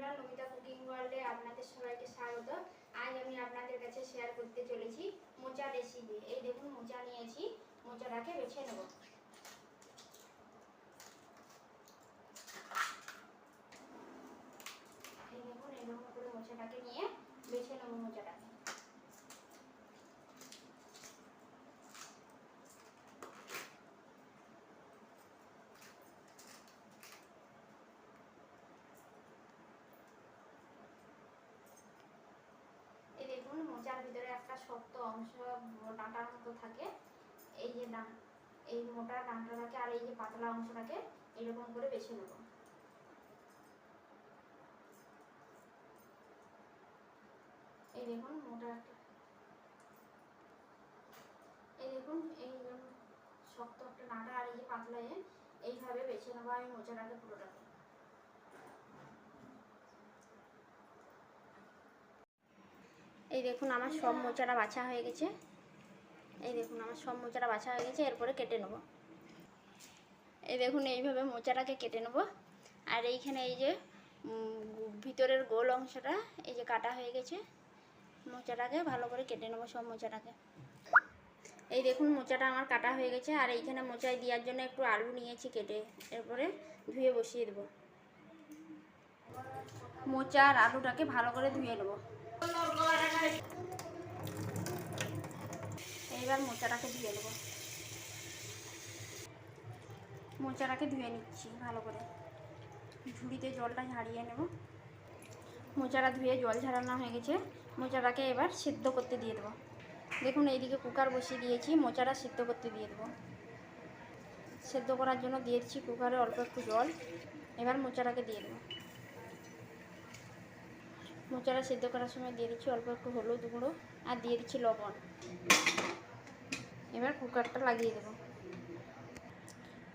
বন্ধুরা, নমিতা কুকিং ওয়ার্ল্ডে আপনাদের সবাইকে স্বাগত। আজ আমি আপনাদের কাছে শেয়ার করতে চলেছি মোচা রেসিপি। এই দেখুন মোচা নিয়েছি, মোচাটাকে বেছে নেব। এই দেখুন এরকম করে মোচাটাকে নিয়ে বেছে নেব মোচাটাকে। দেখুন মোচার ভিতরে একটা শক্ত অংশ ডাঁটার মতো থাকে। এই যে এই মোটা ডাঁটাটাকে আর এই যে পাতলা অংশটাকে এরকম করে বেছে নেব। এই দেখুন মোটা একটা, এই দেখুন এই শক্ত একটা ডাঁটা আর এই যে পাতলা এইভাবে বেছে নেবো আমি মোচাটাকে পুরোটাকে। এই দেখুন আমার সব মোচাটা বাছা হয়ে গেছে। এই দেখুন আমার সব মোচাটা বাছা হয়ে গেছে। এরপরে কেটে নেব। এই দেখুন এইভাবে মোচাটাকে কেটে নেব। আর এইখানে এই যে ভিতরের গোল অংশটা এই যে কাটা হয়ে গেছে। মোচাটাকে ভালো করে কেটে নেব সব মোচাটাকে। এই দেখুন মোচাটা আমার কাটা হয়ে গেছে। আর এইখানে মোচায় দেওয়ার জন্য একটু আলু নিয়েছি কেটে, এরপরে ধুয়ে বসিয়ে দেবো। মোচা আর আলুটাকে ভালো করে ধুয়ে নেব। এইবার মোচাটাকে ধুয়ে নেব। মোচাটাকে ধুয়ে নিচ্ছি ভালো করে, ঝুড়িতে জলটা ঝাড়িয়ে নেব। মোচাটা ধুয়ে জল ঝাড়ানো হয়ে গেছে। মোচাটাকে এবার সিদ্ধ করতে দিয়ে দেবো। দেখুন এইদিকে কুকার বসিয়ে দিয়েছি, মোচাটা সিদ্ধ করতে দিয়ে দেবো। সিদ্ধ করার জন্য দিয়ে দিচ্ছি কুকারে অল্প একটু জল। এবার মোচাটাকে দিয়ে দেবো। মোচাটা সিদ্ধ করার সময় দিয়ে দিচ্ছি অল্প একটু হলুদ গুঁড়ো আর দিয়ে দিচ্ছি লবণ। এবার কুকারটা লাগিয়ে দেবো।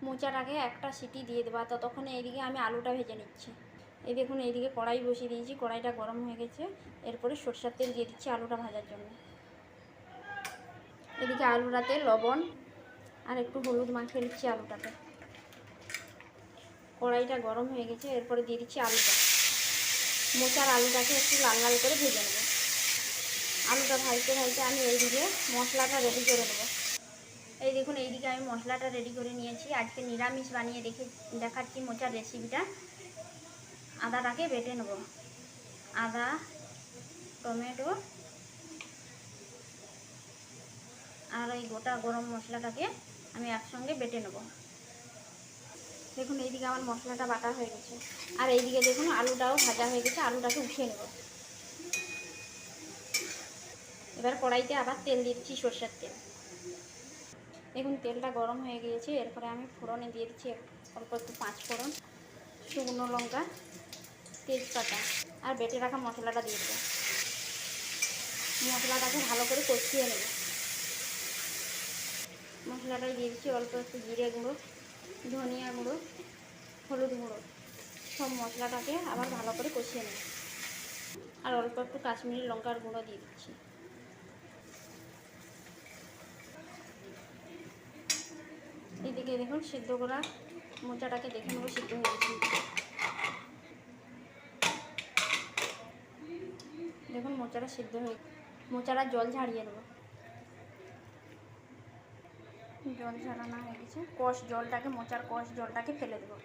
মোচাটাকে একটা সিটি দিয়ে দেবো। ততক্ষণে এইদিকে আমি আলুটা ভেজে নিচ্ছি। এই দেখুন এইদিকে কড়াই বসিয়ে দিয়েছি, কড়াইটা গরম হয়ে গেছে। এরপরে সরষের তেল দিয়ে দিচ্ছি আলুটা ভাজার জন্য। এদিকে আলুটাতে লবণ আর একটু হলুদ মাখিয়ে দিচ্ছি আলুটাতে। কড়াইটা গরম হয়ে গেছে। এরপরে দিয়ে দিচ্ছি আলুটা। মোচার আলুটাকে একটু লাল লাল করে ভেজে নেব। আলুটা ভাজতে ভাজতে আমি এইদিকে মশলাটা রেডি করে নেব। এই দেখুন এইদিকে আমি মশলাটা রেডি করে নিয়েছি। আজকে নিরামিষ বানিয়ে দেখাচ্ছি মোচার রেসিপিটা। আদাটাকে বেটে নেব। আদা, টমেটো আর এই গোটা গরম মশলাটাকে আমি একসঙ্গে বেটে নেব। দেখুন এইদিকে আমার মশলাটা বাটা হয়ে গেছে। আর এইদিকে দেখুন আলুটাও ভাজা হয়ে গেছে। আলুটাকে উঠিয়ে নেব। এবার কড়াইতে আবার তেল দিচ্ছি, সরষের তেল। দেখুন তেলটা গরম হয়ে গিয়েছে। এরপরে আমি ফোড়নে দিয়ে দিচ্ছি অল্প একটু 5 ফোড়ন, শুকনো লঙ্কা, তেজপাতা আর বেটে রাখা মশলাটা দিয়ে দেবো। মশলাটাকে ভালো করে কষিয়ে নেব। মশলাটায় দিয়ে দিচ্ছি অল্প একটু জিরে গুঁড়ো, ধনিয়া গুঁড়ো, হলুদ গুঁড়ো। সব মশলাটাকে আবার ভালো করে কষিয়ে নেব। আর অল্প একটু কাশ্মীরি লঙ্কার গুঁড়ো দিয়ে দিচ্ছি। এদিকে দেখুন সিদ্ধ করা মোচাটাকে দেখে নেবো সিদ্ধ হয়ে গেছে। দেখুন মোচাটা সিদ্ধ হয়ে, মোচাটা জল ঝাড়িয়ে নেব। জল ঝাড়ানো হয়ে গেছে। কষ জলটাকে, মোচার কষ জলটাকে ফেলে দেবো।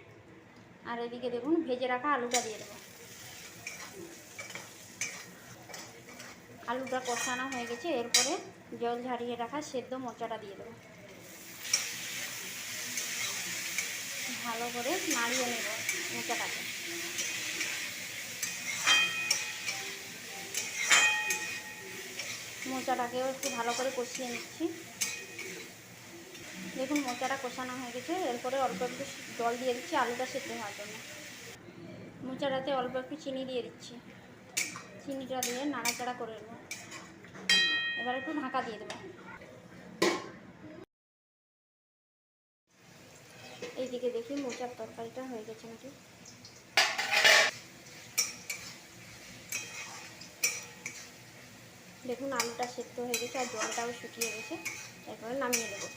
আর এদিকে দেখুন ভেজে রাখা আলুটা দিয়ে দেবো। আলুটা কষানো হয়ে গেছে। এরপরে জল ঝাড়িয়ে রাখা সেদ্ধ মোচাটা দিয়ে দেবো। ভালো করে নাড়িয়ে নেব মোচাটাকে। মোচাটাকেও একটু ভালো করে কষিয়ে নিচ্ছি। দেখুন মোচাটা কষানো হয়ে গেছে। এরপরে অল্প একটু জল দিয়ে দিচ্ছি আলুটা সেদ্ধ হওয়ার জন্য। মোচাটাতে অল্প একটু চিনি দিয়ে দিচ্ছি। চিনিটা দিয়ে নাড়াচাড়া করে নেব। এবার একটু ঢাকা দিয়ে দেবো। এইদিকে দেখি মোচার তরকারিটা হয়ে গেছে নাকি। দেখুন আলুটা সেদ্ধ হয়ে গেছে আর জলটাও শুকিয়ে গেছে। এরপরে নামিয়ে দেবো।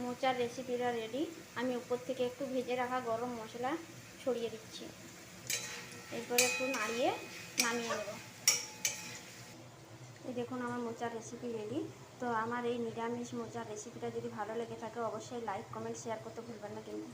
মোচার রেসিপিটা রেডি। আমি উপর থেকে একটু ভেজে রাখা গরম মশলা ছড়িয়ে দিচ্ছি। এই এরপরে একটু নাড়িয়ে নামিয়ে নেব। এই দেখুন আমার মোচার রেসিপি রেডি। তো আমার এই নিরামিষ মোচার রেসিপিটা যদি ভালো লেগে থাকে অবশ্যই লাইক কমেন্ট শেয়ার করতে ভুলবেন না কিন্তু।